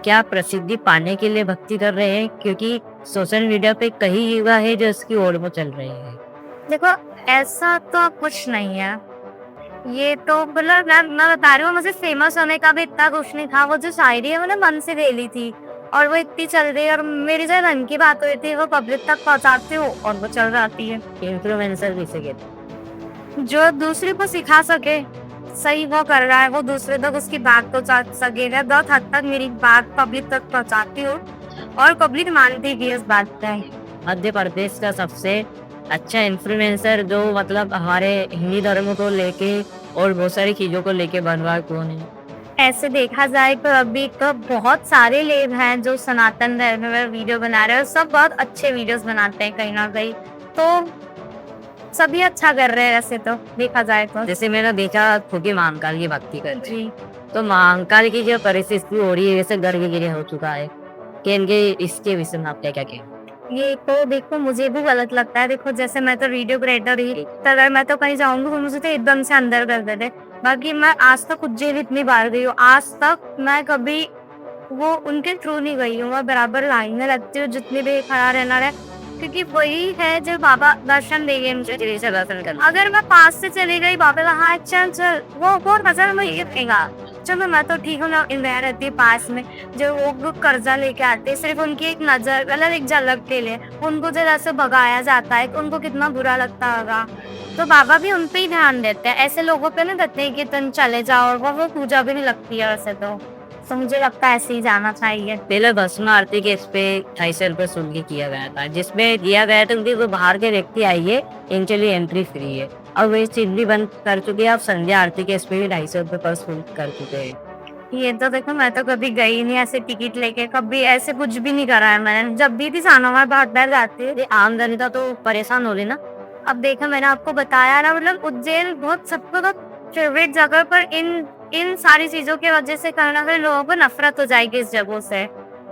क्या प्रसिद्धि पाने के लिए भक्ति कर रहे हैं? क्योंकि सोशल मीडिया पे कई युवा है जो इसकी ओर में चल रहे हैं। देखो, ऐसा तो कुछ नहीं है। ये तो मतलब मैं बता रही हूँ, मुझे फेमस होने का भी इतना कुछ नहीं था। वो जो शायरी है मैंने मन से ले ली थी और वो इतनी चल रही है, और मेरी जो मन की बात हुई थी वो पब्लिक तक पहुँचाती हूँ और वो चल जाती है। इन्फ्लुएंसर किसे कहते हैं? जो दूसरे को सिखा सके, सही वो कर रहा है, वो दूसरे तक उसकी बात पहुँचा सके। मैं बहुत हद तक मेरी बात पब्लिक तक पहुँचाती हूँ और पब्लिक मानती भी है इस बात पे। मध्य प्रदेश का सबसे अच्छा इन्फ्लुएंसर जो मतलब हमारे हिंदी धर्म को लेके और बहुत सारी चीजों को लेके बन रहा है, कौन है? ऐसे देखा जाए तो अभी तो बहुत सारे लोग हैं जो सनातन धर्म में वीडियो बना रहे हैं, और सब बहुत अच्छे वीडियोस बनाते हैं कहीं ना कहीं। तो सभी अच्छा कर रहे हैं वैसे तो देखा जाए तो। जैसे मैंने देखा खुद ही महाकाल की भक्ति कर रहे हैं। जी, तो महाकाल की जो परिस्थिति हो रही है जैसे गर्भ गिरे हो चुका है कि इनके इसके विषय में आप क्या क्या कहें? ये तो देखो मुझे भी गलत लगता है। देखो जैसे मैं तो वीडियो क्रिएटर ही, तो अगर मैं तो कहीं जाऊंगी तो मुझे तो एकदम से अंदर कर देते। बाकी मैं आज तक उज्जैन इतनी बार गई हूँ, आज तक मैं कभी वो उनके थ्रू नहीं गई हूँ। मैं बराबर लाइन में लगती हूँ जितनी भी खड़ा रहना रहे, क्योंकि वही है जो बाबा दर्शन देंगे मुझे। जैसे दर्शन करना। अगर मैं पास से चली गई बाबा का, हाँ चल चल, वो नजर में ये देगा। चलो मैं तो ठीक हूँ ना, इंडिया रहती है पास में। जो वो कर्जा लेके आते हैं, सिर्फ उनकी एक नजर मतलब एक झलक के लिए उनको जरा से भगाया जाता है, उनको कितना बुरा लगता होगा। तो बाबा भी उन पे ही ध्यान देते हैं, ऐसे लोगों पे नहीं देते कि तुम चले जाओ, और वो पूजा भी नहीं लगती है वैसे तो मुझे लगता है ऐसे ही जाना चाहिए। पहले भस्म आरती के इस पे 250 रुपये शुल्क किया गया था, जिसमें दिया गया था कि जो बाहर के व्यक्ति आइए इनके लिए एंट्री फ्री है। और वही चीज भी बंद कर चुके हैं। अब संध्या आरती के इस पे भी 250 रुपये पर शुल्क कर चुके हैं। ये तो देखो मैं तो कभी गई नहीं ऐसे टिकट लेके, कभी ऐसे कुछ भी नहीं करा है मैंने। जब भी जाना हुआ बाहर बैठ जाती है। ये आम जनता तो परेशान हो रही ना। अब देखो मैंने आपको बताया ना, मतलब उज्जैन बहुत सबको तो फेवरेट जगह, पर इन इन सारी चीजों की वजह से कहीं ना कहीं लोगों को नफरत हो जाएगी इस जगह से।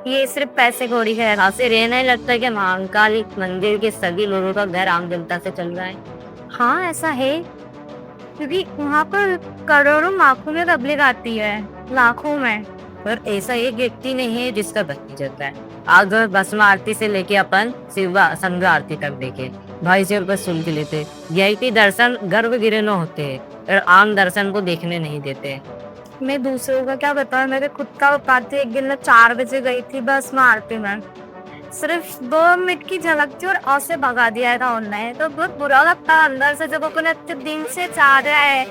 ये सिर्फ पैसे कौड़ी है। यहाँ से रहना ही लगता है कि महाकाल मंदिर के सभी लोगों का घर आम जनता से चल रहा है। हाँ ऐसा है, क्योंकि वहाँ पर करोड़ों लाखों में पब्लिक आती है, लाखों में। पर ऐसा एक व्यक्ति नहीं है जिसका भक्ति चलता है। आज भस्म आरती से लेके अपन शिव संध्या आरती तक देखे 250 रुपये शुल्क लेते। वीआईपी दर्शन गर्भगृह न होते हैं और आम दर्शन को देखने नहीं देते। मैं दूसरों का क्या बताऊं, मेरे खुद का बात है। एक दिन मैं 4 बजे गई थी बस में आरती में, सिर्फ 2 मिनट की झलक थी और ऐसे भगा दिया था उन्होंने। तो बहुत बुरा लगता है अंदर से, जब अपन इतने दिन से जा रहे हैं,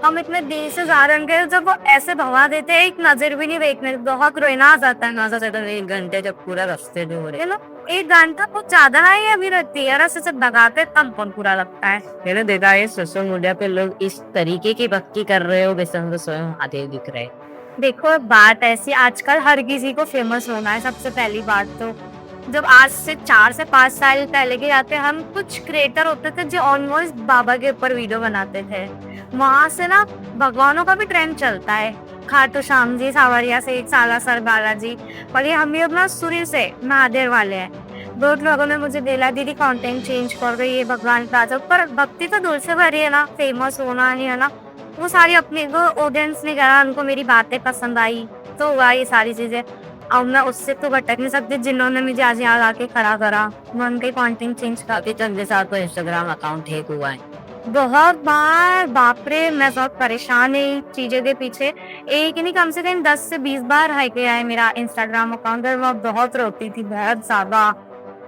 हम इतने दिन से जा रहे हैं, जब वो ऐसे भगा देते हैं, एक नजर भी नहीं देखने, बहुत रोना आ जाता है। ना से तो 1 घंटे जब पूरा रास्ते जो हो रहे ना 1 घंटा बहुत ज्यादा ही अभी रहती है, ऐसे जब भगाते तब बहुत बुरा लगता है। मैंने देखा है सोशल मीडिया पे लोग इस तरीके की भक्ति कर रहे हो वैसे हमको स्वयं आते दिख रहे। देखो बात ऐसी, आजकल हर किसी को फेमस होना है। सबसे पहली बात तो जब आज से 4 से 5 साल पहले के आते, हम कुछ क्रिएटर होते थे जो ऑलमोस्ट बाबा के ऊपर वीडियो बनाते थे। वहां से ना भगवानों का भी ट्रेंड चलता है, खाटू श्याम जी, सावरिया से एक सालासर बालाजी, और ये हम भी अपना सूर्य से महादेव वाले हैं। बहुत लोगों ने मुझे बोला दीदी कंटेंट चेंज कर रही है, भगवान का जब, पर भक्ति तो दूर से भरी है ना, फेमस होना नहीं है ना। वो सारी अपने को ऑडियंस ने कहा, उनको मेरी बातें पसंद आई तो हुआ ये सारी चीजें। अब मैं उससे तो भटक नहीं सकती। जिन्होंने मुझे आज यहाँ लाके खड़ा करा, मैं उनके कंटेंट चेंज कर। काफी तक जैसा आपका इंस्टाग्राम अकाउंट हैक हुआ है। बहुत बार, बाप रे, मैं बहुत परेशान है चीजों के पीछे। एक नहीं कम से कम 10 से 20 बार हैक गया है मेरा इंस्टाग्राम अकाउंट, और मैं बहुत रोती थी, बहुत ज्यादा।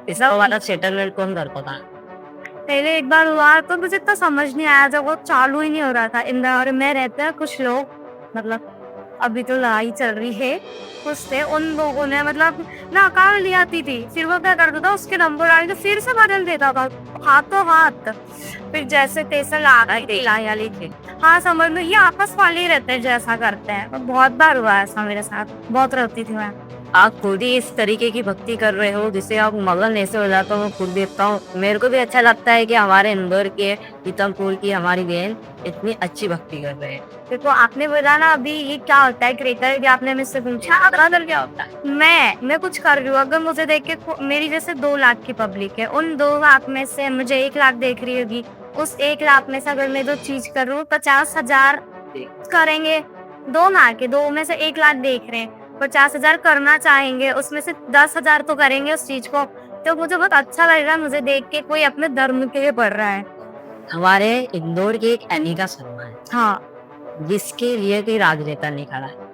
इसका वाला सेटलमेंट कौन कर पाता है? पहले एक बार हुआ तो मुझे तो समझ नहीं आया, जब वो चालू ही नहीं हो रहा था। इंदौर में रहते हैं कुछ लोग, मतलब अभी तो लड़ाई चल रही है कुछ थे, उन लोगों ने मतलब ना अकाउंट लिया थी, फिर वो क्या करता था, उसके नंबर डाल के फिर से बदल देता था हाथों हाथ। फिर जैसे तैसे लाई थे। हाँ समझ लो, ये आपस वाले ही रहते हैं जैसा करते हैं। बहुत बार हुआ ऐसा मेरे साथ, बहुत रोती थी मैं। आप खुद ही इस तरीके की भक्ति कर रहे हो जिससे आप मगन ऐसे हो जाता हूँ। मैं खुद देखता हूँ, मेरे को भी अच्छा लगता है कि हमारे इंदौर के पीतमपुर की हमारी बहन इतनी अच्छी भक्ति कर रहे हैं। देखो आपने बोला ना अभी ये क्या होता है क्रिएटर, आपने मुझसे पूछा क्या होता है। मैं कुछ कर रही हूँ, अगर मुझे देख के मेरी जैसे 2 लाख की पब्लिक है, उन 2 लाख में से मुझे 1 लाख देख रही होगी, उस 1 लाख में से अगर मैं 2 चीज करूँ 50,000 करेंगे। 2 लाख के 2 में से 1 लाख देख रहे हैं, 50,000 करना चाहेंगे, उसमें से 10,000 तो करेंगे उस चीज को। तो मुझे बहुत अच्छा लग रहा है मुझे देख के कोई अपने धर्म के लिए पढ़ रहा है। हमारे इंदौर की एक अनिका शर्मा है, हाँ, जिसके लिए कोई राजनेता नहीं खड़ा है।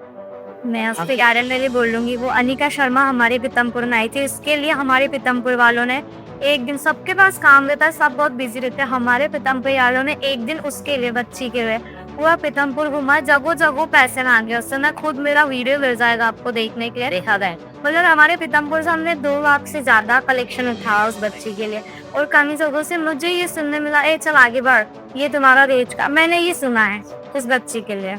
मैं उससे गार्डनरी बोलूंगी। वो अनिका शर्मा हमारे पीतमपुर में आई थी, इसके लिए हमारे पीतमपुर वालों ने एक दिन, सबके पास काम रहता है, सब बहुत बिजी रहते हैं, हमारे पीतमपुर वालों ने एक दिन उसके लिए, बच्ची के लिए पूरा पीतमपुर घुमा, जगह जगह पैसे मांगे उससे। मैं खुद, मेरा वीडियो मिल जाएगा आपको देखने के लिए, देखा गया। मतलब हमारे पीतमपुर से हमने 2 लाख से ज्यादा कलेक्शन उठाया उस बच्ची के लिए। और कई जगहों से मुझे ये सुनने मिला, ए चल आगे बढ़, ये तुम्हारा रेज का, मैंने ये सुना है उस बच्ची के लिए।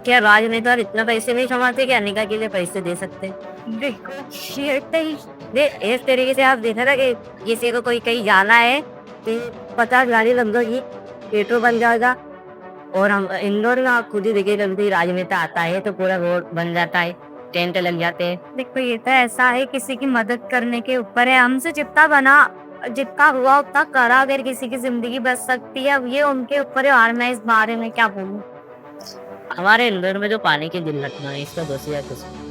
क्या राजनेता इतना पैसे नहीं कमाते कि अनिका के लिए पैसे दे सकते? देखो ये ही इस तरीके से आप देखा था कि किसी को कोई कहीं जाना है तो 50 गाड़ी लग जाएगी, पेट्रोल बन जाएगा। और हम इंदौर में आप खुद ही देखिए, कभी राजनेता आता है तो पूरा रोड बन जाता है, टेंट लग जाते हैं। देखो ये तो ऐसा है, किसी की मदद करने के ऊपर है, हमसे जितना बना, जितना हुआ उतना करा। अगर किसी की जिंदगी बच सकती है, अब ये उनके ऊपर है, और मैं इस बारे में क्या बोलूं। हमारे इंदौर में जो पानी की दुर्घटना है, इसका दोषी है किसको?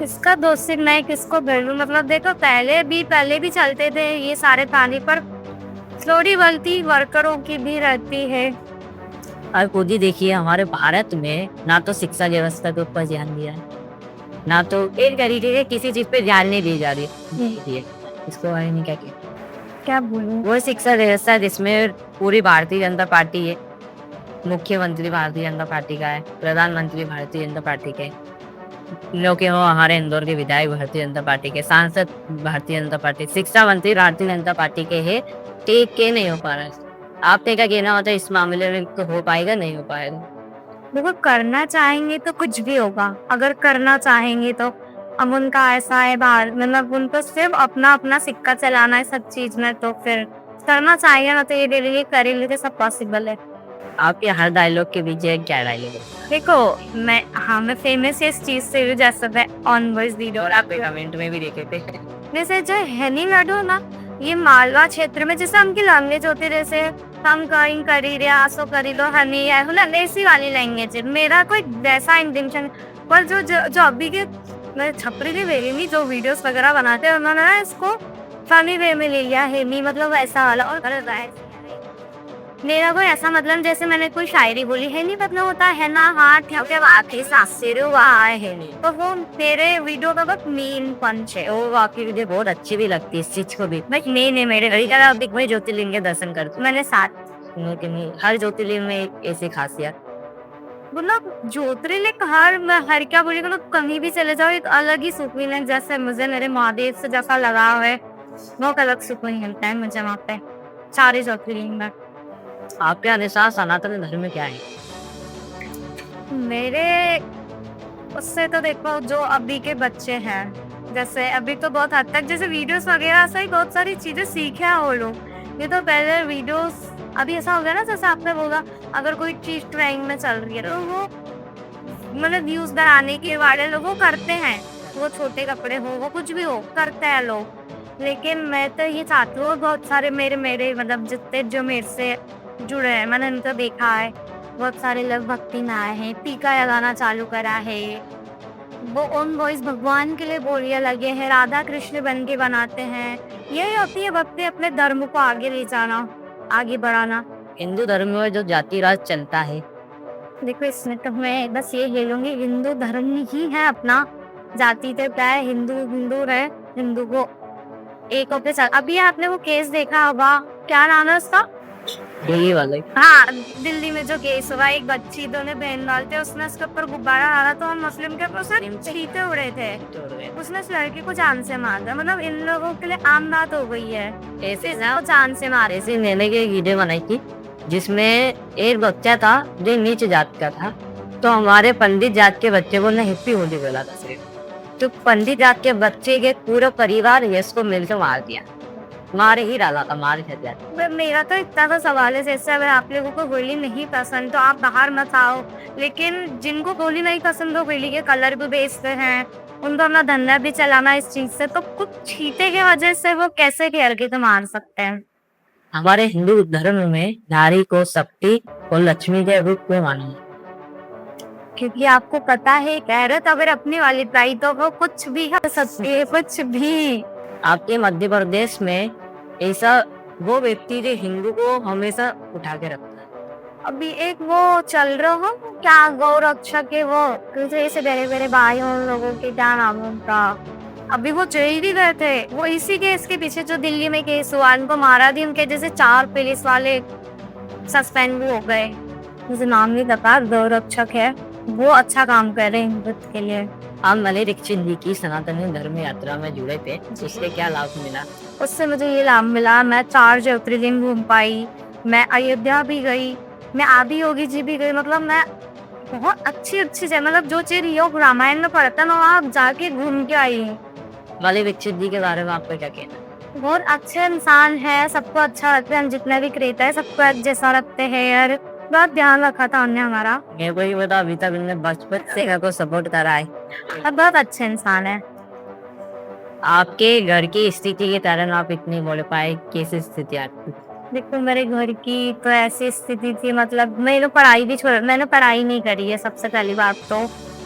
इसका दोषी मैं किसको बोलूं? मतलब देखो पहले भी चलते थे ये सारे पानी पर, थोड़ी गलती वर्करों की भी रहती है। आप खुद ही देखिए, हमारे भारत में ना तो शिक्षा व्यवस्था के ऊपर ध्यान दिया है, ना तो एक तरीके से किसी चीज पे ध्यान नहीं दी जा रही है। इसको बारे में क्या बोलूं? वो शिक्षा व्यवस्था जिसमें पूरी भारतीय जनता पार्टी है, मुख्यमंत्री भारतीय जनता पार्टी का है, प्रधानमंत्री भारतीय जनता पार्टी के, लोग हो हमारे इंदौर के विधायक भारतीय जनता पार्टी के, सांसद भारतीय जनता पार्टी, शिक्षा मंत्री भारतीय जनता पार्टी के है, टेक के नहीं हो पा रहा है। आपने क्या कहना होता है इस मामले में, तो हो पाएगा नहीं हो पाएगा? देखो करना चाहेंगे तो कुछ भी होगा, अगर करना चाहेंगे तो। अब उनका ऐसा है बाहर, मतलब उनको सिर्फ अपना अपना सिक्का चलाना है सब चीज में, तो फिर करना चाहिए ना, तो ये डेली करेंगे तो सब पॉसिबल है। आपके हर डायलॉग के पीछे क्या डायलॉग है? देखो मैं फेमस इस चीज से हूँ, जैसे मैं ऑन वॉइस वीडियो और आप कमेंट में भी देखे थे, जैसे जो हैनी लड्डू ना, ये मालवा क्षेत्र में जैसे हमकी लैंग्वेज होती है, जैसे हम कहीं करी रिया सो करी लो हनी है, मतलब ऐसी वाली लैंग्वेज है। मेरा कोई वैसा इंटेंशन, पर जो अभी के मैं छपरी की वेरी में जो वीडियोस वगैरह बनाते हैं, उन्होंने ना इसको फनी वे में ले लिया, हेमी मतलब ऐसा वाला। और मेरा कोई ऐसा मतलब, जैसे मैंने कोई शायरी बोली है नहीं, मतलब होता है ना, हाँ ठीक है बात है, सासेरे है नहीं, तो वो मेरे वीडियो का बहुत मेन पंच है। वो वाकई मुझे बहुत अच्छी भी लगती है इस चीज को भी। भाई नहीं मेरे वही ज्योतिर्लिंग के दर्शन करते मैंने 7, हर ज्योतिर्लिंग में एक ऐसी खासियत, मतलब ज्योतिर्लिंग हर क्या बोली, मतलब कहीं भी चले जाओ एक अलग ही सुकून है। जैसे मुझे मेरे महादेव से जैसा लगाव है, वो अलग सुकून मिलता है मुझे वहाँ पे सारे ज्योतिर्लिंग में। आपके अनुसार सनातन धर्म में क्या है? मेरे उससे तो देखो, जो अभी के बच्चे हैं, जैसे अभी तो बहुत हद तक जैसे वीडियोस वगैरह से ही बहुत सारी चीजें सीखे हैं वो लोग। ये तो पहले वीडियोस, अभी ऐसा हो गया ना, जैसे आपने बोला अगर कोई चीज ट्रेंड में चल रही है तो वो मतलब व्यूज बनाने के वाले लोग वो करते हैं, वो छोटे कपड़े हो वो कुछ भी हो करते हैं लोग। लेकिन मैं तो ये चाहती हूँ, बहुत सारे मेरे मतलब जितने जो मेरे से जुड़े हैं, मैंने उनको देखा है, बहुत सारे लोग भक्ति में आए हैं, टीका लगाना चालू करा है, वो ऑन वॉइस भगवान के लिए बोलियां लगे हैं, राधा कृष्ण बन के बनाते हैं। यही होती है भक्ति, अपने धर्म को आगे ले जाना, आगे बढ़ाना। हिंदू धर्म में जो जाति राज चलता है, देखो इसमें तो मैं बस ये खेलूंगी, हिंदू धर्म ही है अपना, जाति तो क्या है, हिंदू है, हिंदू को एक होके चल। अभी आपने वो केस देखा होगा, क्या नाम है उसका? यही वाला हाँ, दिल्ली में जो केस हुआ, एक बच्ची दोनों बहन डालते, उसने उसके ऊपर गुब्बारा डाला तो हम मुस्लिम के ऊपर छींटे उड़े थे, उसने उस लड़की को जान से मार दिया। मतलब इन लोगों के लिए आम बात हो गई है ऐसे ना, जान से मारे। ऐसे मैंने की वीडियो बनाई थी जिसमें एक बच्चा था जो नीच जात का था, तो हमारे पंडित जात के बच्चे को हिप्पी होली बोला था सिर्फ, तो पंडित जात के बच्चे के पूरा परिवार इसको मिलकर मार दिया, मारे ही डाला था, मारे थे। मेरा तो इतना सा सवाल है, जैसे अगर आप लोगों को होली नहीं पसंद तो आप बाहर मत आओ, लेकिन जिनको होली नहीं पसंद वो होली के कलर भी बेचते हैं, उनको अपना धंधा भी चलाना इस चीज से, तो कुछ छींटे की वजह से वो कैसे घेर के तो मार सकते हैं। हमारे हिंदू धर्म में नारी को शक्ति और लक्ष्मी के रूप में माना है। क्योंकि आपको पता है गैरत अगर अपनी वाली पाई तो वो कुछ भी कर सकती है, कुछ भी। आपके मध्य प्रदेश में ऐसा वो व्यक्ति जो हिंदू को हमेशा उठा के रखता है। अभी एक वो चल रहा हो क्या गौ रक्षक है वो, दूसरे से बड़े बड़े भाई उन लोगों के क्या नाम है उनका, अभी वो जेल भी गए थे। वो इसी केस के पीछे जो दिल्ली में केस हुआ, उनको मारा दी, उनके जैसे 4 पुलिस वाले सस्पेंड भी हो गए। मुझे नाम नहीं पता, गौ रक्षक है वो, अच्छा काम कर रहे हैं हिंदुत्व के लिए। हम मले दीक्षित जी की सनातन धर्म यात्रा में जुड़े थे, जिससे क्या लाभ मिला? उससे मुझे ये लाभ मिला, मैं 4 ज्योतिर्लिंग घूम पाई, मैं अयोध्या भी गई, मैं आदि योगी जी भी गई। मतलब मैं बहुत अच्छी जगह, मतलब जो चीज योग रामायण में पढ़ता ना वहाँ जाके घूम के आई हूँ। मले दीक्षित जी के बारे में आपको क्या कहना है? बहुत अच्छे इंसान है, सबको अच्छा रखते हैं, हम जितना भी क्रेता है सबको एक जैसा रखते हैं यार, बहुत ध्यान रखा था उन्होंने हमारा। मेरे को ही बता, अभी तक उन्होंने बचपन से मेरे को सपोर्ट करा है। अब बहुत अच्छे इंसान है। आपके घर की स्थिति के कारण आप इतनी बोल पाए, कैसी स्थिति आपकी? देखो मेरे घर की तो ऐसी स्थिति थी, मतलब मैंने पढ़ाई भी छोड़, मैंने पढ़ाई नहीं करी है, सबसे पहली बात तो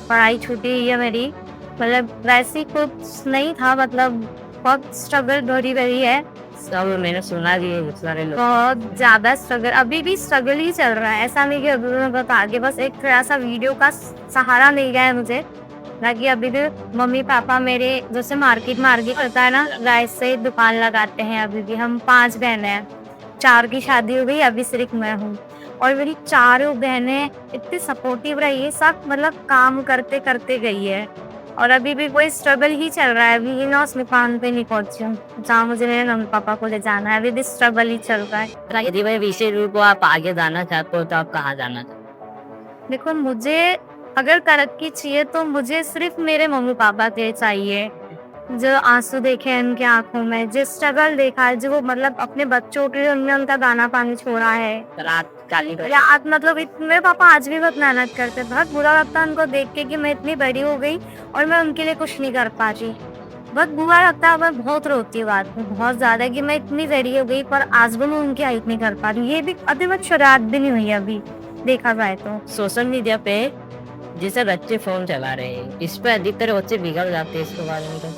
पढ़ाई छूटी हुई है मेरी। मतलब वैसे कुछ नहीं था, मतलब बहुत स्ट्रगल भरी भरी है, सब मैंने सुना कि बहुत सारे लोग बहुत ज्यादा स्ट्रगल, अभी भी स्ट्रगल ही चल रहा है। ऐसा नहीं कि अभी मैं बता के बस एक थोड़ा सा वीडियो का सहारा मिल गया है मुझे, बाकी अभी भी मम्मी पापा मेरे जैसे मार्केट होता है ना, राइस से दुकान लगाते हैं। अभी भी हम 5 बहनें हैं, 4 की शादी हो गई, अभी सिर्फ मैं हूँ। और मेरी 4 बहनें इतनी सपोर्टिव रही है, सब मतलब काम करते करते गई है। और अभी भी कोई स्ट्रगल ही चल रहा है, अभी ना उस मुकाम पे नहीं पहुंची हूँ जहाँ मुझे मेरे मम्मी पापा को ले जाना है, अभी भी स्ट्रगल ही चल रहा है। यदि भाई विषय रूप को आप आगे जाना चाहते हो तो आप कहाँ जाना चाहते हो? देखो मुझे अगर तरक्की चाहिए तो मुझे सिर्फ मेरे मम्मी पापा के चाहिए, जो आंसू देखे उनके आंखों में, जो स्ट्रगल देखा है, जो वो मतलब अपने बच्चों के लिए उन्होंने उनका दाना पानी छोड़ा है। रात काली या आज मतलब मेरे पापा आज भी बहुत मेहनत करते हैं, बहुत बुरा लगता है उनको देख के कि मैं इतनी बड़ी हो गई और मैं उनके लिए कुछ नहीं कर पा रही। बहुत बुरा लगता है, मैं बहुत रोती हूँ बात में बहुत ज्यादा कि मैं इतनी बड़ी हो गई पर आज भी मैं उनकी हेल्प नहीं कर पा रही। ये भी अभी मैं शुरुआत भी नहीं हुई अभी देखा जाए तो। सोशल मीडिया पे जैसे बच्चे फोन चला रहे हैं, इस पे अधिकतर बच्चे बिगड़ जाते हैं, इसके बारे में तो?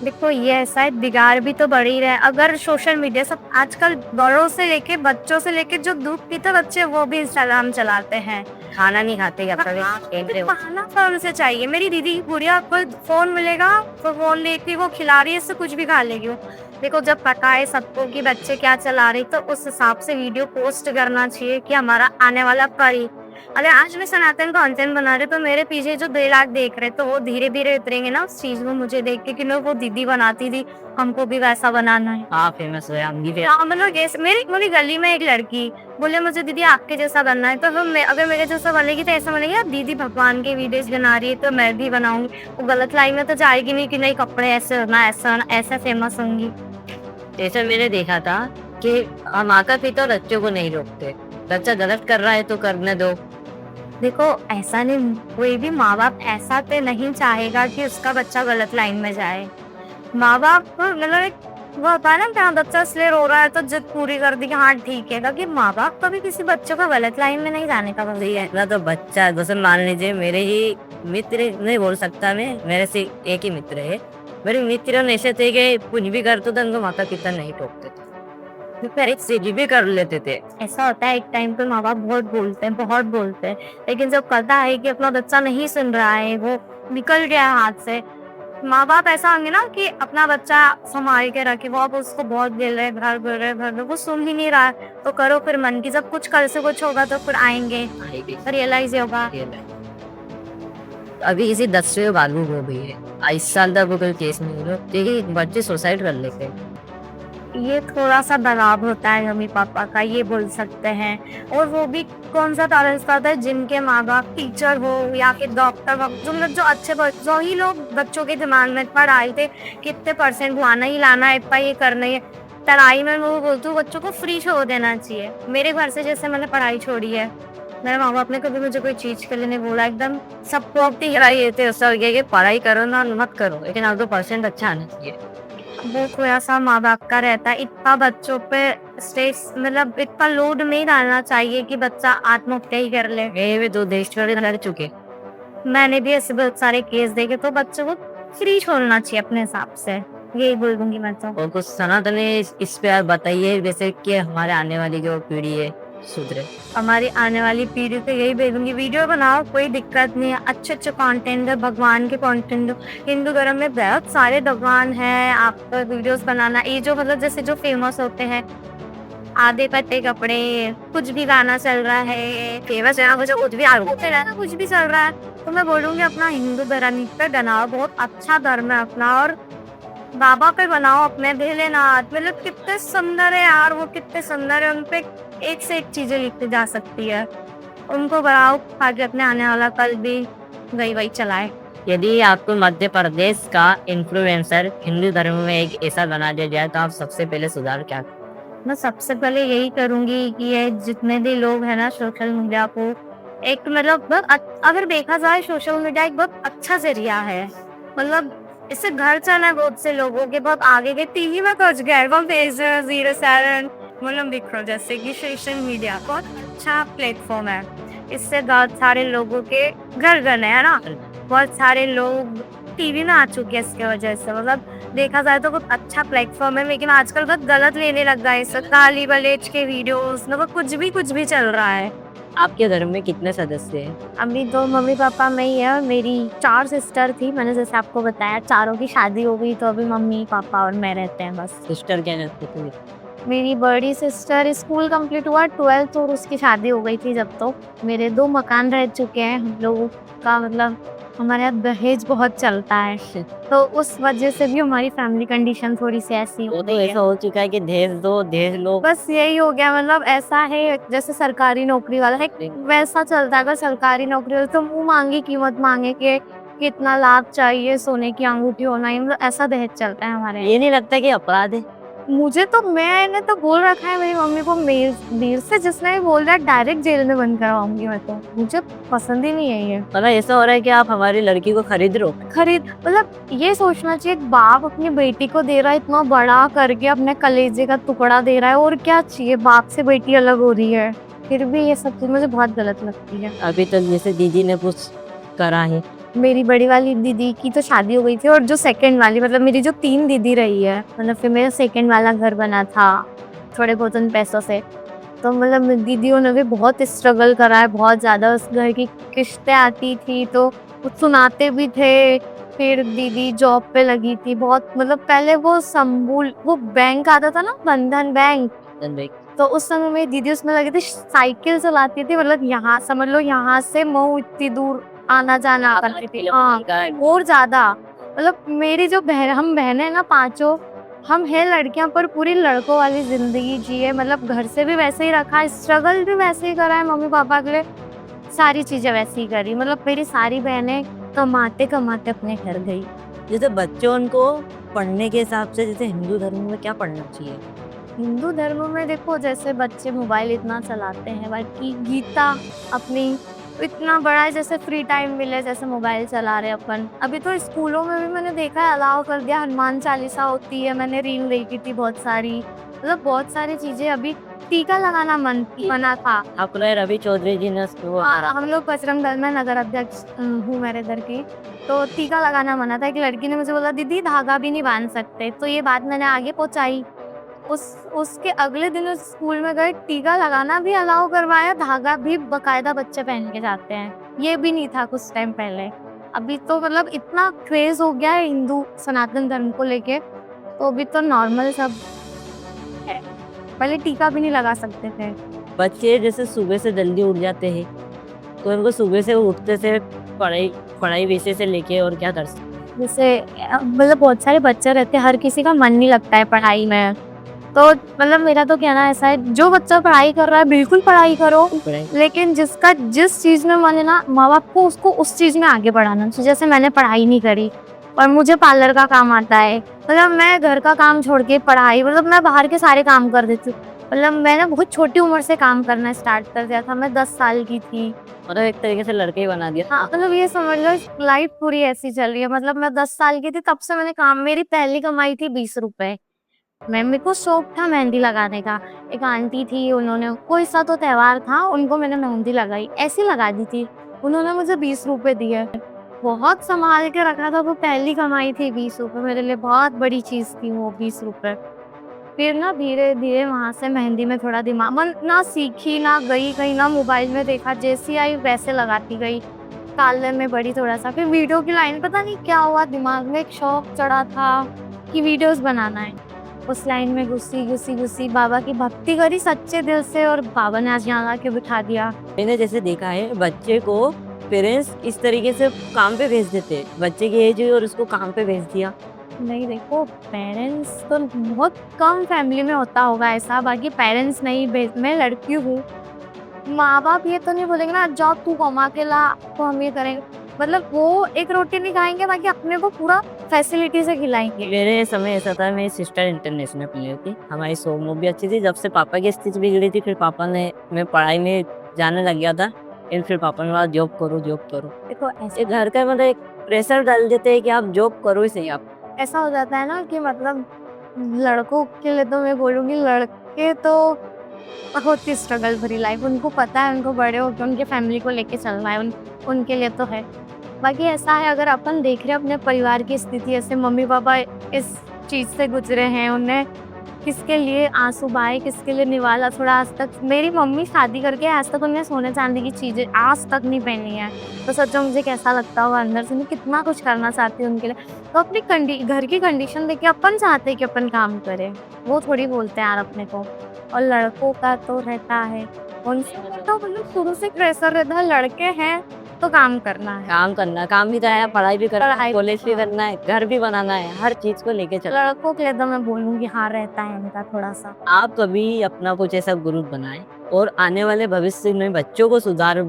देखो ये ऐसा है, बिगाड़ भी तो बढ़ ही रहा है। अगर सोशल मीडिया सब आजकल बड़ों से लेके बच्चों से लेके जो दूध पीते बच्चे वो भी इंस्टाग्राम चलाते हैं, खाना नहीं खाते या फिर खाना फोन से चाहिए। मेरी दीदी की गुड़िया को फोन मिलेगा तो फोन लेके वो खिला रही है, इससे कुछ भी खा लेगी वो। देखो जब पता है सबको कि बच्चे क्या चला रहे तो उस हिसाब से वीडियो पोस्ट करना चाहिए कि हमारा आने वाला कल, अगर आज मैं सनातन कंटेंट बना रहे तो मेरे पीछे जो 2 लाख देख रहे तो वो धीरे धीरे उतरेंगे ना उस चीज में मुझे देख के कि नो वो दीदी बनाती थी, हमको भी वैसा बनाना है। हाँ फेमस है, हम भी हाँ मतलब मेरी गली में एक लड़की बोले मुझे दीदी आपके जैसा बनना है, तो मैं अगर मेरे जैसा बनेगी तो ऐसा बनेगी दीदी भगवान के वीडियोस बना रही है तो मैं भी बनाऊंगी। वो गलत लाइन में तो जाएगी नहीं कि नहीं कपड़े ऐसे होना ऐसा होना, ऐसा फेमस होंगी। जैसे मैंने देखा था कि माता पिता बच्चों को नहीं रोकते, बच्चा गलत कर रहा है तो करने दो। देखो ऐसा नहीं, कोई भी माँ बाप ऐसा तो नहीं चाहेगा कि उसका बच्चा गलत लाइन में जाए। माँ बाप को मतलब वो होता है ना क्या बच्चा इसलिए रो रहा है तो जिद पूरी कर दी कि हाँ ठीक है, ताकि माँ बाप कभी किसी बच्चे को गलत लाइन में नहीं जाने का सही है ना। तो बच्चा जैसे मान लीजिए मेरे ही मित्र, नहीं बोल सकता मैं, मेरे से एक ही मित्र है, मेरे मित्र ऐसे थे कि कुछ भी करते थे उनको माता पिता नहीं टोकते थे, फिर से भी कर लेते थे। ऐसा होता है एक टाइम पे माँ बाप बहुत बोलते हैं, लेकिन जब पता है कि अपना बच्चा नहीं सुन रहा है, वो निकल गया है हाथ से, माँ बाप ऐसा होंगे ना कि अपना बच्चा संभाल के रखे, वो अब उसको बहुत गिल रहे घर वो सुन ही नहीं रहा है तो करो फिर मन की, जब कुछ कल से कुछ होगा तो फिर आएंगे रियलाइज होगा। अभी किसी 10वें बालू हो गई है, 22 साल तक कोई केस नहीं हुआ, देखिए बच्चे सुसाइड कर लेते हैं। ये थोड़ा सा दबाव होता है मम्मी पापा का, ये बोल सकते हैं। और वो भी कौन सा पेरेंट्स का होता है जिनके माँ बाप टीचर हो या फिर डॉक्टर हो, जो मतलब जो अच्छे जो ही लोग बच्चों के दिमाग में पढ़ाई थे कितने % लाना ही लाना है, इतना ये करना ही है। पढ़ाई में वो बोलती हूँ बच्चों को फ्री छोड़ देना चाहिए। मेरे घर से जैसे मैंने पढ़ाई छोड़ी है, मेरे माँ बाप ने कभी मुझे कोई चीज के लिए नहीं बोला, एकदम सबको अपनी ये थे उसका कि पढ़ाई करो ना मत करो, लेकिन आपको % अच्छा आना चाहिए। वो थोड़ा सा माँ बाप का रहता है, इतना बच्चों पे स्ट्रेस मतलब इतना लोड नहीं डालना चाहिए कि बच्चा आत्महत्या ही कर ले। वे 2 देश कर चुके, मैंने भी ऐसे बहुत सारे केस देखे, तो बच्चों को फ्री छोड़ना चाहिए अपने हिसाब से, यही बोल दूंगी मैं तो। और कुछ सनातनी इस पे आप बताइए, जैसे कि हमारे आने वाली जो पीढ़ी है सुधरे। हमारी आने वाली पीढ़ी को यही भेजूंगी, वीडियो बनाओ, कोई दिक्कत नहीं है, अच्छे अच्छे कंटेंट है, भगवान के कंटेंट दो। हिंदू धर्म में बहुत सारे भगवान हैं, आप वीडियोस बनाना, ये जो मतलब जैसे जो फेमस होते हैं, आधे पत्ते कपड़े, कुछ भी गाना चल रहा है, फेमस है ना, कुछ भी ना, कुछ भी चल रहा है, तो मैं बोलूंगी अपना हिंदू धर्म पे बनाओ, बहुत अच्छा धर्म है अपना। और बाबा पे बनाओ अपने भोलेनाथ, मतलब कितने सुंदर है यार, वो कितने सुंदर है, उनपे एक से एक चीजें लिखी जा सकती है। उनको बनाओ ताकि अपने आने वाला कल भी वही वही चलाए। यदि आपको मध्य प्रदेश का इन्फ्लुएंसर हिंदू धर्म में एक ऐसा बना दिया जाए तो आप सबसे पहले सुधार क्या करें? मैं सबसे पहले यही करूंगी कि ये जितने भी लोग हैं ना, सोशल मीडिया को एक मतलब अगर देखा जाए, सोशल मीडिया एक बहुत अच्छा जरिया है, मतलब इससे घर चला है बहुत से लोगों के, बहुत आगे के टीवी में पहुंच गया है, वो फेसर 07 मतलब दिखो, जैसे कि सोशल मीडिया बहुत अच्छा प्लेटफॉर्म है, इससे बहुत सारे लोगों के घर गए है ना, बहुत सारे लोग टीवी में आ चुके हैं इसके वजह से, मतलब देखा जाए तो बहुत अच्छा प्लेटफॉर्म है। लेकिन आजकल बहुत गलत लेने लग गया है इससे, गाली गलौज के वीडियोस, मतलब कुछ भी चल रहा है। आपके धर्म में कितने सदस्य हैं? अभी तो मम्मी पापा में ही है, और मेरी 4 सिस्टर थी, मैंने जैसे आपको बताया, चारों की शादी हो गई, तो अभी मम्मी पापा और मैं रहते हैं बस। सिस्टर क्या करते थे? मेरी बड़ी सिस्टर स्कूल कंप्लीट हुआ 12th, और उसकी शादी हो गई थी जब, तो मेरे 2 मकान रह चुके हैं हम लोगों का, मतलब हमारे यहाँ दहेज बहुत चलता है, तो उस वजह से भी हमारी फैमिली कंडीशन थोड़ी सी ऐसी वो हो तो गई ऐसा है। हो चुका है कि दहेज दो दहेज लो। बस यही हो गया, मतलब ऐसा है जैसे सरकारी नौकरी वाला है, वैसा चलता है। अगर सरकारी नौकरी वाला तो मुंह मांगी कीमत मांगे कि कितना लाभ चाहिए, सोने की अंगूठी होना ही, मतलब ऐसा दहेज चलता है हमारे यहाँ। ये नहीं लगता कि अपराध है? मुझे तो, मैंने तो बोल रखा है मेरी मम्मी को, मेरे से जिसने भी बोल रहा है डायरेक्ट जेल में बंद करवाऊंगी मैं, तो मुझे पसंद ही नहीं है ये। मतलब ऐसा हो रहा है कि आप हमारी लड़की को खरीद रहे हो। मतलब ये सोचना चाहिए, एक बाप अपनी बेटी को दे रहा है, इतना बड़ा करके अपने कलेजे का टुकड़ा दे रहा है, और क्या चाहिए, बाप से बेटी अलग हो रही है, फिर भी ये सब चीज मुझे बहुत गलत लगती है। अभी तक जैसे दीदी ने कुछ करा है? मेरी बड़ी वाली दीदी की तो शादी हो गई थी, और जो सेकंड वाली, मतलब मेरी जो 3 दीदी रही है, मतलब फिर मेरा सेकंड वाला घर बना था थोड़े बहुत उन पैसों से, तो मतलब दीदियों ने भी बहुत स्ट्रगल करा है, बहुत ज़्यादा। उस घर की किस्तें आती थी तो वो सुनाते भी थे, फिर दीदी जॉब पे लगी थी बहुत, मतलब पहले वो बैंक आता था ना, बंधन बैंक, तो उस समय मेरी दीदी उसमें लगी थी, साइकिल चलाती थी, मतलब यहाँ समझ लो, यहाँ से मऊ इतनी दूर आना जाना करती थी, हाँ और ज्यादा। मतलब मेरी जो हम बहनें हैं ना, पांचों, हम हैं लड़कियां, पर पूरी लड़कों वाली जिंदगी जिए, मतलब घर से भी वैसे ही रखा, स्ट्रगल भी वैसे ही करा है मम्मी पापा के लिए, सारी चीजें वैसे ही करी, मतलब मेरी सारी बहनें कमाते कमाते अपने घर गई। जैसे बच्चों को पढ़ने के हिसाब से जैसे हिंदू धर्म में क्या पढ़ना चाहिए? हिंदू धर्म में देखो, जैसे बच्चे मोबाइल इतना चलाते हैं, बाकी गीता अपनी इतना बड़ा है, जैसे फ्री टाइम मिले जैसे मोबाइल चला रहे अपन। अभी तो स्कूलों में भी मैंने देखा है, अलाउ कर दिया, हनुमान चालीसा होती है, मैंने रील देखी थी बहुत सारी, मतलब बहुत सारी चीजें। अभी टीका लगाना मना था। आपने रवि चौधरी जी ने हम लोग बजरंग दल में नगर अध्यक्ष हूँ मेरे इधर की, तो टीका लगाना मना था। एक लड़की ने मुझे बोला, दीदी धागा भी नहीं बांध सकते, तो ये बात मैंने आगे पहुंचाई। उसके अगले दिन उस स्कूल में गए, टीका लगाना भी अलाउ करवाया, धागा भी बकायदा बच्चे पहन के जाते हैं, ये भी नहीं था कुछ टाइम पहले। अभी तो मतलब इतना क्रेज हो गया है हिंदू सनातन धर्म को लेके, तो अभी तो नॉर्मल सब है, पहले टीका भी नहीं लगा सकते थे। बच्चे जैसे सुबह से जल्दी उठ जाते हैं, तो उनको सुबह से उठते से पढ़ाई विषय से लेके और क्या कर सकते? जैसे मतलब बहुत सारे बच्चे रहते हैं, हर किसी का मन नहीं लगता है पढ़ाई में, तो मतलब मेरा तो कहना ऐसा है, जो बच्चा पढ़ाई कर रहा है बिल्कुल पढ़ाई करो, लेकिन जिसका जिस चीज में मन है ना, माँ बाप को उसको उस चीज में आगे बढ़ाना चाहिए। जैसे मैंने पढ़ाई नहीं करी और मुझे पार्लर का काम आता है, मतलब मैं घर का काम छोड़ के पढ़ाई, मतलब मैं बाहर के सारे काम कर देती हूँ। मतलब मैंने बहुत छोटी उम्र से काम करना स्टार्ट कर दिया था, मैं 10 साल की थी। मतलब एक तरीके से लड़के ही बना दिया। हाँ, मतलब ये समझ लो लाइफ पूरी ऐसी चल रही है। मतलब मैं 10 साल की थी तब से मैंने काम, मेरी पहली कमाई थी 20 रुपए। मेरे को शौक था मेहंदी लगाने का। एक आंटी थी, उन्होंने कोई सा तो त्योहार था, उनको मैंने मेहंदी लगाई, ऐसी लगा दी थी। उन्होंने मुझे 20 रुपए दिए। बहुत संभाल के रखा था, वो पहली कमाई थी 20 रुपए, मेरे लिए बहुत बड़ी चीज़ थी वो 20 रुपए। फिर ना धीरे-धीरे वहाँ से मेहंदी में थोड़ा दिमाग मन ना सीखी, ना गई कहीं, ना मोबाइल में देखा, जैसी आई वैसे लगाती गई। पार्लर में बढ़ी थोड़ा-सा, फिर वीडियो की लाइन पता नहीं क्या हुआ, दिमाग में एक शौक चढ़ा था कि वीडियोज़ बनाना है। उस लाइन में घुसी, बाबा की भक्ति करी सच्चे दिल से और बाबा ने आज यहाँ लाके बिठा दिया। मैंने जैसे देखा है बच्चे को पेरेंट्स इस तरीके से काम पे भेज देते हैं, बच्चे की एज हुई और उसको काम पे भेज दिया। नहीं देखो, पेरेंट्स तो बहुत कम फैमिली में होता होगा ऐसा, बाकी पेरेंट्स नहीं भेज मैं लड़की हूँ। माँ-बाप ये तो नहीं बोलेंगे ना जाओ तू कमा के ला, तो हम ये करेंगे। मतलब वो एक रोटी नहीं खाएँगे, बाकी अपने को पूरा फैसिलिटी से खिलाएँगे। मेरे समय ऐसा था, मेरी सिस्टर इंटरनेशनल प्लेयर थी, हमारी सोमो भी अच्छी थी। जब से पापा की स्थिति बिगड़ी थी फिर पापा ने मैं पढ़ाई में जाने लग गया था, फिर पापा ने बोला जॉब करो जॉब करो। देखो ये घर का मतलब एक प्रेशर डाल देते हैं कि आप जॉब करो ही सही आप। ऐसा हो जाता है ना कि मतलब लड़कों के लिए तो मैं बोलूँगी, लड़के तो होती स्ट्रगल भरी लाइफ, उनको पता है उनको बड़े होकर उनके फैमिली को लेके चलना है, उनके लिए तो है। बाकी ऐसा है, अगर अपन देख रहे हैं अपने परिवार की स्थिति, ऐसे मम्मी पापा इस चीज़ से गुजरे हैं, उन्हें किसके लिए आंसू बहाए, किसके लिए निवाला छोड़ा। आज तक मेरी मम्मी शादी करके आज तक उन्हें सोने चांदी की चीज़ें आज तक नहीं पहनी है, तो सोचो मुझे कैसा लगता होगा अंदर से। मैं कितना कुछ करना चाहती हूँ उनके लिए। तो अपनी घर की कंडीशन देख के अपन चाहते हैं कि अपन काम करें, वो थोड़ी बोलते हैं यार अपने को। और लड़कों का तो रहता है, उनसे तो मतलब शुरू से प्रेशर रहता है, लड़के हैं तो काम करना है। काम भी तो है, पढ़ाई भी करना है, पढ़ाई कॉलेज भी हाँ। करना है, घर भी बनाना है, हर चीज को लेके चलना है। लड़कों के लिए तो मैं बोलूँगी हाँ रहता है उनका थोड़ा-सा। आप कभी अपना कुछ ऐसा ग्रुप बनाएं और आने वाले भविष्य में बच्चों को सुधार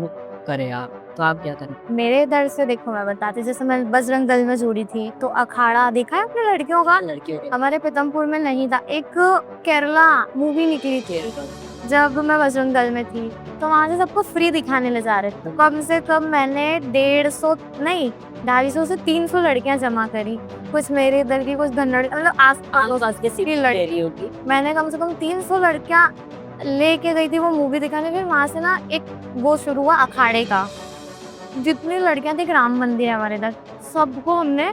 करें आप, तो आप क्या करें? मेरे इधर से देखो मैं बताती हूँ, जैसे मैं बजरंग दल में जुड़ी थी, तो अखाड़ा देखा है आपने लड़कियों का? लड़कियों के हमारे पीतमपुर में नहीं था, एक केरला मूवी निकली थी जब मैं बजरंग दल में थी, तो वहाँ से सबको फ्री दिखाने ले जा रहे थे। तो कम से कम मैंने 150 नहीं 250 से 300 लड़कियां जमा करी, कुछ मेरे इधर की, कुछ धनड़ मतलब आस-पास के की सिटी लड़की। एरिया की। मैंने कम से कम 300 लड़कियां लेके गई थी वो मूवी दिखाने। फिर वहां से ना एक वो शुरू हुआ अखाड़े का, जितनी लड़कियां थी, एक राम मंदिर है हमारे इधर, सबको हमने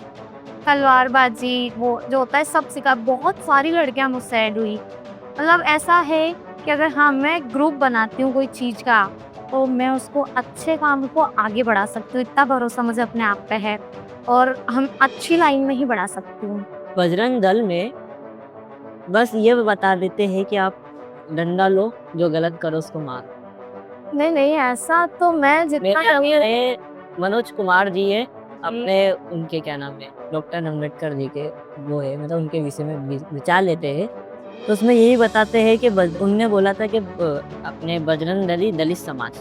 तलवारबाजी वो जो होता है सब सिखा। बहुत सारी लड़कियां मुझसे ऐड हुई। मतलब ऐसा है कि अगर हाँ मैं ग्रुप बनाती हूँ कोई चीज़ का, तो मैं उसको अच्छे काम को आगे बढ़ा सकती हूँ, इतना भरोसा मुझे अपने आप पे है और हम अच्छी लाइन में ही बढ़ा सकती हूँ। बजरंग दल में बस ये बता देते हैं कि आप डंडा लो, जो गलत करो उसको मारो। नहीं ऐसा तो मैं जितना मेरे मनोज कुमार जी है, अपने उनके क्या नाम है, डॉक्टर अम्बेडकर जी के वो है, मतलब उनके विषय में विचार लेते हैं, तो उसमें यही बताते हैं कि उनने बोला था कि अपने बजरंग दली दलित समाज।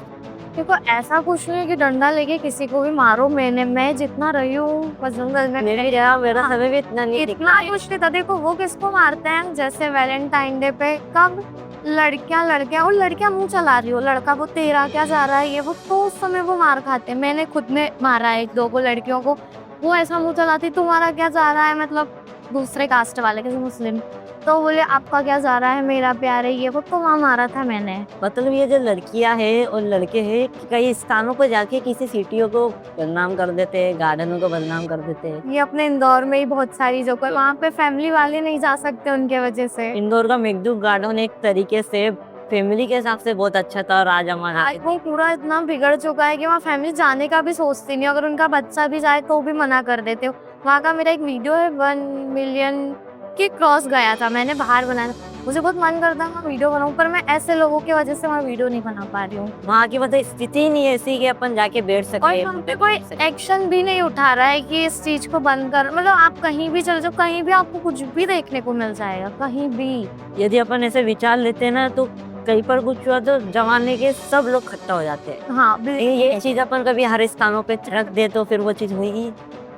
देखो ऐसा कुछ नहीं है कि डंडा लेके किसी को भी मारो। मैं जितना रही हूँ बजरंग दल में, मेरा हमें भी इतना नहीं इतना कुछ नहीं था। देखो वो किसको मारते हैं, जैसे वैलेंटाइन डे पे कब लड़कियां और लड़कियां मुंह चला रही हो, लड़का वो तेरा क्या जा रहा है ये वो, तो उस समय वो मार खाते हैं। मैंने खुद ने मारा है 1-2 को लड़कियों को, वो ऐसा मुंह चलाती तुम्हारा क्या जा रहा है, मतलब दूसरे कास्ट वाले किसी मुस्लिम, तो बोले आपका क्या जा रहा है, मेरा प्यार है ये वो, तो वहाँ मारा था मैंने। मतलब ये जो लड़कियां हैं और लड़के हैं कई स्थानों पर जाके किसी सिटियों को बदनाम कर देते हैं, गार्डनों को बदनाम कर देते हैं। ये अपने इंदौर में ही बहुत सारी जगह, वहाँ पे फैमिली वाले नहीं जा सकते उनके वजह से। इंदौर का मेघदूत गार्डन एक तरीके से फैमिली के हिसाब से बहुत अच्छा था और आज हमारा आज वो पूरा इतना बिगड़ चुका है कि वहाँ फैमिली जाने का भी सोचती नहीं, अगर उनका बच्चा भी जाए तो भी मना कर देते हो। वहाँ का मेरा एक वीडियो है 1 मिलियन के क्रॉस गया था, मैंने बाहर बनाया था। मुझे बहुत मन करता है मैं वीडियो बनाऊं, पर मैं ऐसे लोगों की वजह से वहाँ वीडियो नहीं बना पा रही हूँ। वहाँ की मतलब स्थिति ही नहीं ऐसी कि अपन जाके बैठ और सके। हम पे कोई एक्शन भी नहीं उठा रहा है कि इस चीज को बंद कर। मतलब आप कहीं भी चल जाओ, कहीं भी आपको कुछ भी देखने को मिल जाएगा, कहीं भी। यदि अपन ऐसे विचार लेते हैं ना, तो कहीं पर कुछ हुआ तो जमाने के सब लोग इकट्ठा हो जाते हैं। हाँ ये चीज अपन कभी हर स्थानों पे रख दे तो फिर वो चीज हुई।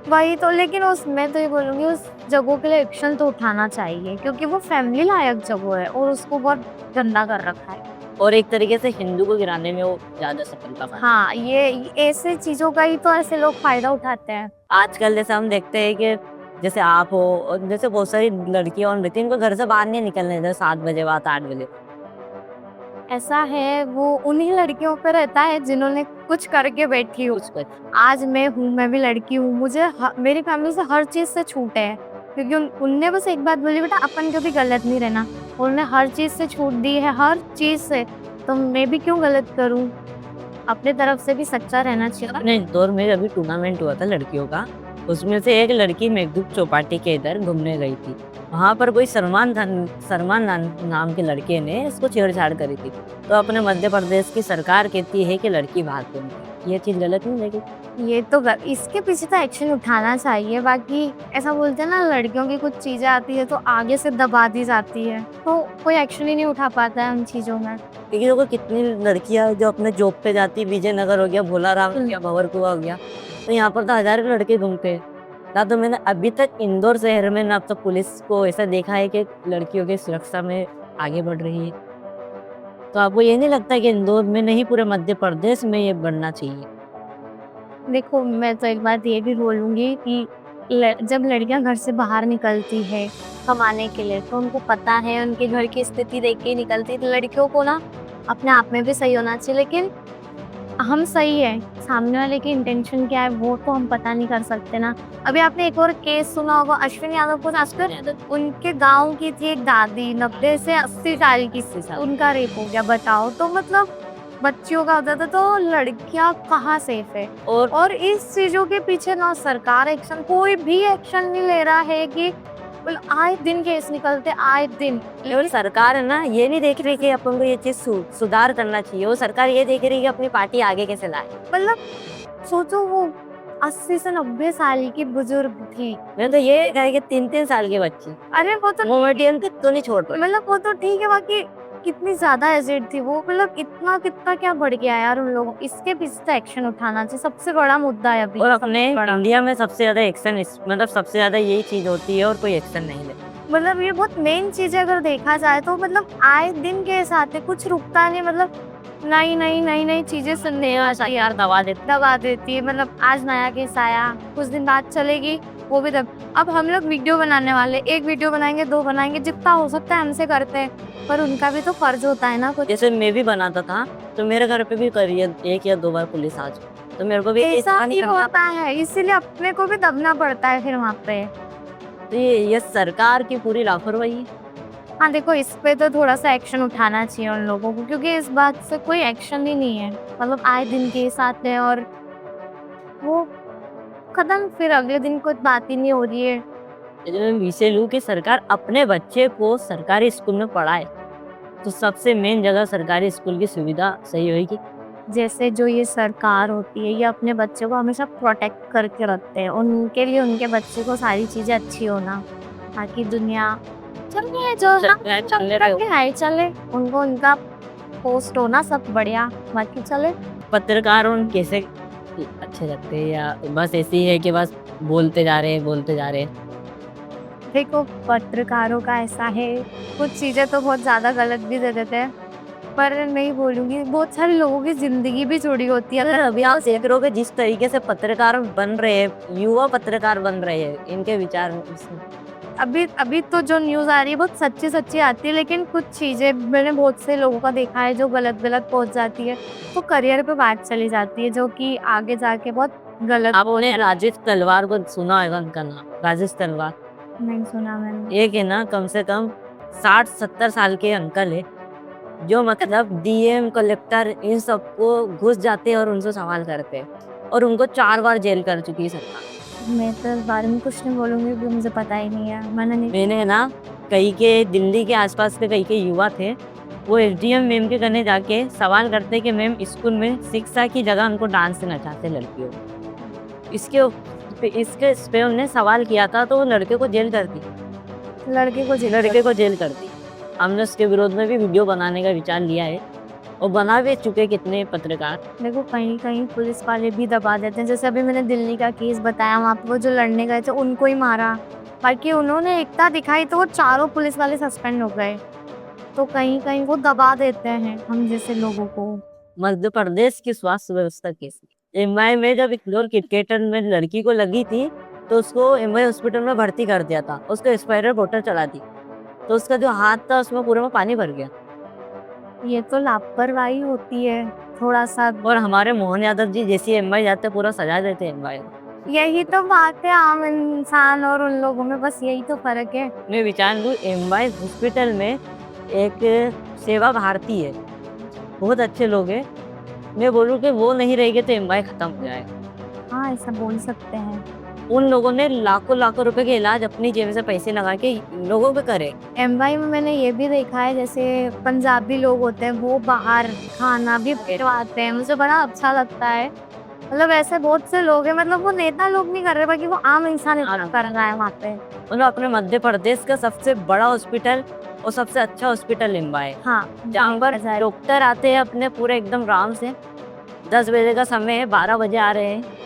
वही तो, लेकिन उस मैं तो ये बोलूँगी उस जगहों के लिए एक्शन तो उठाना चाहिए, क्योंकि वो फैमिली लायक जगह है और उसको बहुत गंदा कर रखा है। और एक तरीके से हिंदू को गिराने में वो ज्यादा सफलता पाते हैं। हाँ ये ऐसे चीजों का ही तो ऐसे लोग फायदा उठाते हैं। आजकल जैसे हम देखते हैं कि जैसे आप हो और जैसे बहुत सारी लड़कियां और लड़के इनको घर से बाहर नहीं निकलने देते 7 बजे बाद 8 बजे। ऐसा है वो उन्हीं लड़कियों पे रहता है जिन्होंने कुछ करके बैठी हो। कुछ कर आज मैं हूँ, मैं भी लड़की हूँ, मुझे मेरी फैमिली से हर चीज़ से छूट है, क्योंकि उनने बस एक बात बोली, बेटा अपन कभी गलत नहीं रहना। उन्होंने हर चीज़ से छूट दी है, हर चीज़ से, तो मैं भी क्यों गलत करूँ? अपने तरफ से भी सच्चा रहना चाहिए ना। अपने इंदौर में अभी टूर्नामेंट हुआ था लड़कियों का, उसमें से एक लड़की मेघदूत चौपाटी के इधर घूमने गई थी। वहाँ पर कोई सलमान नाम के लड़के ने इसको छेड़छाड़ करी थी। तो अपने मध्य प्रदेश की सरकार कहती है कि लड़की भाग गई। ये चीज गलत नहीं लगी? ये तो इसके पीछे तो एक्शन उठाना चाहिए। बाकी ऐसा बोलते हैं ना, लड़कियों की कुछ चीजें आती है तो आगे से दबा दी जाती है, तो कोई एक्शन ही नहीं उठा पाता है उन चीजों में। क्योंकि देखो कितनी लड़कियां जो अपने जॉब पे जाती, विजयनगर हो गया, भोलाराम हो गया, भंवरकुआ हो गया, तो यहाँ पर तो हजारों लड़के घूमते हैं। ना तो मैंने अभी तक इंदौर शहर में ना तो पुलिस को ऐसा देखा है कि लड़कियों की सुरक्षा में आगे बढ़ रही है। तो आपको ये नहीं लगता कि इंदौर में नहीं पूरे मध्य प्रदेश में ये बढ़ना चाहिए? देखो, मैं तो एक बात ये भी बोलूँगी कि जब लड़कियां घर से बाहर निकलती है कमाने के लिए, तो उनको पता है, उनके घर की स्थिति देख के ही निकलती है। तो लड़कियों को ना अपने आप में भी सही होना चाहिए, लेकिन हम सही है, सामने वाले की इंटेंशन क्या है वो तो हम पता नहीं कर सकते ना। अभी आपने एक और केस सुना होगा, अश्विनी यादव को आजकल उनके गांव की थी एक दादी, 90 से 80 साल की, उनका रेप हो गया। बताओ, तो मतलब बच्चियों का होता था, तो लड़कियां कहाँ सेफ है? और इस चीजों के पीछे ना सरकार एक्शन, कोई भी एक्शन नहीं ले रहा है कि आए दिन केस निकलते, आए दिन। केवल सरकार है ना, ये नहीं देख रही कि अपन को ये चीज सुधार करना चाहिए। वो सरकार ये देख रही है कि अपनी पार्टी आगे कैसे लाए। मतलब सोचो, वो 80 से 90 साल की बुजुर्ग थी। मैं तो ये कहे कि 3-3 साल के बच्चे अरे वो तो मोमेडियन तक तो नहीं छोड़ पाए। मतलब वो तो ठीक है, बाकी कितनी ज्यादा एजिड थी वो, मतलब इतना कितना क्या बढ़ गया यार उन लोगों। इसके पीछे तो एक्शन उठाना चाहिए, सबसे बड़ा मुद्दा है अभी। और अपने सबसे बड़ा। इंडिया में सबसे ज्यादा एक्शन मतलब सबसे ज्यादा यही चीज होती है और कोई एक्शन नहीं लेता। मतलब ये बहुत मेन चीज है, अगर देखा जाए तो। मतलब आए दिन केस आते, कुछ रुकता नहीं। मतलब नई नई नई नई चीजें सुनने यार दबा देती है। मतलब आज नया केस आया, कुछ दिन बाद चलेगी वो भी अब हम लोग वीडियो बनाने वाले, एक वीडियो बनाएंगे, 2 बनाएंगे, जितना हो सकता है हमसे करते हैं, पर उनका भी तो फर्ज होता है ना कुछ। जैसे मैं भी बनाता था तो मेरे घर पे भी करिए 1 या 2 बार पुलिस आ जाए, तो मेरे को भी ऐसा नहीं ही करना। होता है, इसीलिए अपने को भी दबना पड़ता है फिर वहाँ पे। तो ये सरकार की पूरी लापरवाही है। हाँ देखो, इस पे तो थोड़ा सा एक्शन उठाना चाहिए उन लोगों को, क्योंकि इस बात से कोई एक्शन ही नहीं है। मतलब आए दिन केस आते हैं और वो खत्म, फिर अगले दिन कोई बात ही नहीं हो रही है। यदि मैं विषय लूँ कि सरकार अपने बच्चे को सरकारी स्कूल में पढ़ाए, तो सबसे मेन जगह सरकारी स्कूल की सुविधा सही होगी। जैसे जो ये सरकार होती है, ये अपने बच्चे को हमेशा प्रोटेक्ट करके रखते हैं, उनके लिए उनके बच्चे को सारी चीजें अच्छी होना, ताकि दुनिया चल रही है जो चले, उनको उनका पोस्ट होना सब बढ़िया, बाकी चले। पत्रकार उन कैसे अच्छे लगते हैं, या बस ऐसे ही है कि बस बोलते जा रहे हैं? देखो, पत्रकारों का ऐसा है, कुछ चीजें तो बहुत ज्यादा गलत भी दे देते हैं, पर नहीं बोलूंगी, बहुत सारे लोगों की जिंदगी भी जुड़ी होती है। अगर अभी आप देख रहे हो कि जिस तरीके से पत्रकार बन रहे हैं, युवा पत्रकार बन रहे हैं, इनके विचार अभी तो जो न्यूज आ रही है बहुत सच्ची आती है, लेकिन कुछ चीजें मैंने बहुत से लोगों का देखा है जो गलत पहुंच जाती है, तो करियर पे बात चली जाती है, जो कि आगे जाके बहुत गलत। आपने राजेश तलवार को सुना होगा, उनका नाम राजेश तलवार? नहीं सुना मैंने। एक है ना, कम से कम 60-70 साल के अंकल है, जो मतलब डीएम कलेक्टर इन सबको घुस जाते हैं और उनसे सवाल करते हैं, और उनको 4 बार जेल कर चुकी है सरकार। मैं तो इस बारे में कुछ नहीं बोलूंगी क्योंकि मुझे पता ही नहीं है, मैंने ना कई के दिल्ली के आसपास के कई के युवा थे, वो एसडीएम मैम के कहने जाके सवाल करते कि मैम स्कूल में शिक्षा की जगह उनको डांस से नचाते लड़कियों। इसके इस पे उन्होंने सवाल किया था, तो वो लड़के को जेल कर दी। लड़के को जेल कर दी। हमने उसके विरोध में भी वीडियो बनाने का विचार लिया है, और बना भी चुके कितने पत्रकार। देखो, कहीं कहीं पुलिस वाले भी दबा देते हैं। जैसे अभी मैंने दिल्ली का केस बताया, वहाँ पे वो जो लड़ने गए थे उनको ही मारा, बाकी उन्होंने एकता दिखाई तो वो चारों पुलिस वाले सस्पेंड हो गए। तो कहीं कहीं वो दबा देते हैं हम जैसे लोगों को। मध्य प्रदेश की स्वास्थ्य व्यवस्था कैसी? एमआई में जब एक क्रिकेटर में लड़की को लगी थी, तो उसको एमआई हॉस्पिटल में भर्ती कर दिया था, उसको एक्सपायरी बोतल चला दी, तो उसका जो हाथ था उसमें पूरे में पानी भर गया। ये तो लापरवाही होती है थोड़ा सा। और हमारे मोहन यादव जी जैसी एम्बाई जाते पूरा सजा देते एम्बाई को। यही तो बात है आम इंसान और उन लोगों में, बस यही तो फर्क है। मैं विचार लूँ एम्बाई हॉस्पिटल में एक सेवा भारती है, बहुत अच्छे लोग हैं। मैं बोलूँ कि वो नहीं रहेगी तो एम्बाई खत्म हो जाएगा। हाँ, ऐसा बोल सकते हैं। उन लोगों ने लाखों लाखों रुपए के इलाज अपनी जेब से पैसे लगा के लोगों पे करे। एमवाई में मैंने ये भी देखा है, जैसे पंजाबी लोग होते हैं वो बाहर खाना भी पिटवाते हैं, मुझे बड़ा अच्छा लगता है। मतलब ऐसे बहुत से लोग हैं, मतलब वो नेता लोग नहीं कर रहे बाकी वो आम इंसान कर रहा है वहाँ पे। मतलब अपने मध्य प्रदेश का सबसे बड़ा हॉस्पिटल और सबसे अच्छा हॉस्पिटल इम्बा है, हाँ, जहाँ पर डॉक्टर आते हैं अपने पूरे एकदम आराम से। 10 बजे का समय है, 12 बजे आ रहे हैं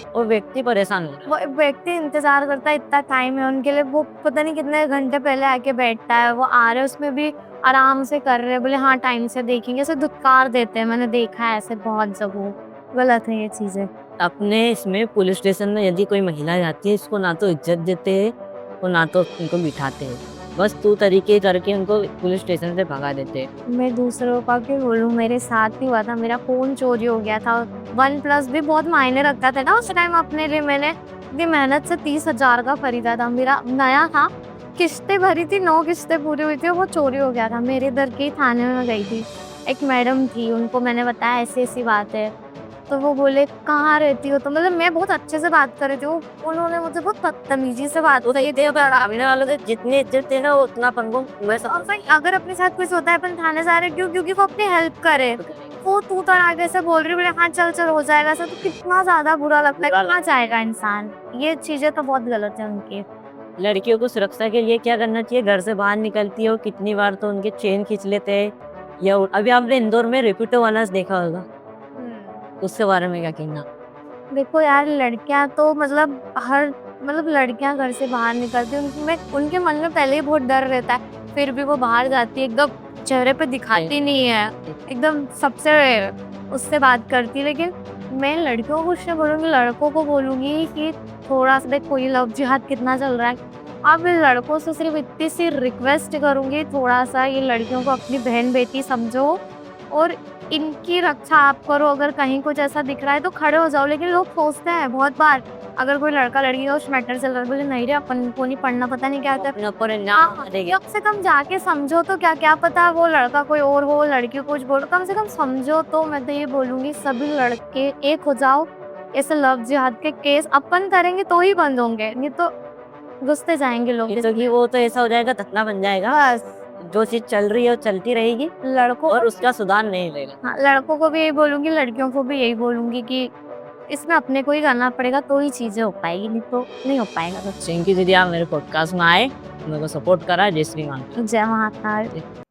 और व्यक्ति परेशान हो रहा वो व्यक्ति इंतजार करता है, इतना टाइम है उनके लिए, वो पता नहीं कितने घंटे पहले आके बैठता है, वो आ रहे हैं उसमें भी आराम से कर रहे हैं, बोले हाँ टाइम से देखेंगे, ऐसे धुतकार देते हैं। मैंने देखा है ऐसे बहुत जगह, गलत है ये चीजें। है। अपने इसमें पुलिस स्टेशन में यदि कोई महिला जाती है, इसको ना तो इज्जत देते हैं और ना तो उनको बिठाते हैं, बस तू तरीके करके उनको पुलिस स्टेशन से भगा देते हैं। मैं दूसरों का क्यों बोलूं, मेरे साथ ही हुआ था, मेरा फोन चोरी हो गया था। OnePlus भी बहुत मायने रखता था ना उस टाइम अपने लिए। मैंने इतनी मेहनत से 30,000 का खरीदा था, मेरा नया था, किस्तें भरी थी, 9 किस्तें पूरी हुई थी, और वो चोरी हो गया था। मेरे इधर के थाने में मैं गई थी, एक मैडम थी, उनको मैंने बताया ऐसी ऐसी बात है, तो वो बोले कहाँ रहती हो, तो मतलब मैं बहुत अच्छे से बात कर रही थी, उन्होंने मुझे बहुत बदतमीजी से बात तो ये सामने वालों से जितनी इज्जत है ना वो उतना अपन को वैसा और भाई अगर अपने साथ कुछ होता है अपन थाने जा रहे क्यों, क्योंकि वो अपनी हेल्प करे, वो तू तो आगे से बोल रही है, बोले हाँ चल चल हो जाएगा सर, तो कितना ज्यादा बुरा लगता है, कहाँ जाएगा इंसान। ये चीजें तो बहुत गलत है उनकी। लड़कियों को सुरक्षा के लिए क्या करना चाहिए? घर से बाहर निकलती हो कितनी बार तो उनके चेन खींच लेते हैं, या अभी आपने इंदौर में रेपिडो वाला देखा होगा, उसके बारे में क्या कहना? देखो यार, लड़कियां तो मतलब लड़कियां घर से बाहर निकलती हैं, उनके मन में पहले ही बहुत डर रहता है, फिर भी वो बाहर जाती है, एकदम चेहरे पे दिखाती नहीं है, एकदम सबसे उससे बात करती है। लेकिन मैं लड़कियों को कुछ नहीं बोलूँगी, लड़कों को बोलूँगी कि थोड़ा सा देखो ये लव जिहाद कितना चल रहा है। अब लड़कों से सिर्फ इतनी सी रिक्वेस्ट करूँगी, थोड़ा सा ये लड़कियों को अपनी बहन बेटी समझो और इनकी रक्षा आप करो। अगर कहीं कुछ ऐसा दिख रहा है तो खड़े हो जाओ। लेकिन लोग सोचते हैं बहुत बार, अगर कोई लड़का लड़की का उस मैटर चल रहा है, बोले नहीं रे अपन को नहीं पढ़ना, पता नहीं क्या होता है। अपने ऊपर कम से कम जाके समझो तो, क्या पता वो लड़का कोई और हो, लड़की कुछ बोलो, कम से कम समझो तो। मैं तो ये बोलूंगी सभी लड़के एक हो जाओ, ऐसे लव जिहाद के केस अपन करेंगे तो ही बंद होंगे, नहीं तो घुसते जाएंगे लोग। वो तो ऐसा हो जाएगा, धतना बन जाएगा, बस जो चीज चल रही है वो चलती रहेगी लड़कों और उसका सुधार नहीं रहेगा। हाँ, लड़कों को भी यही बोलूंगी, लड़कियों को भी यही बोलूंगी कि इसमें अपने को ही करना पड़ेगा तो ही चीजें हो पाएगी, नहीं तो नहीं हो पाएगा। चिंकी दीदी आप मेरे पॉडकास्ट में आए, मेरे को सपोर्ट करा। जय श्री राम। जय महाकाल।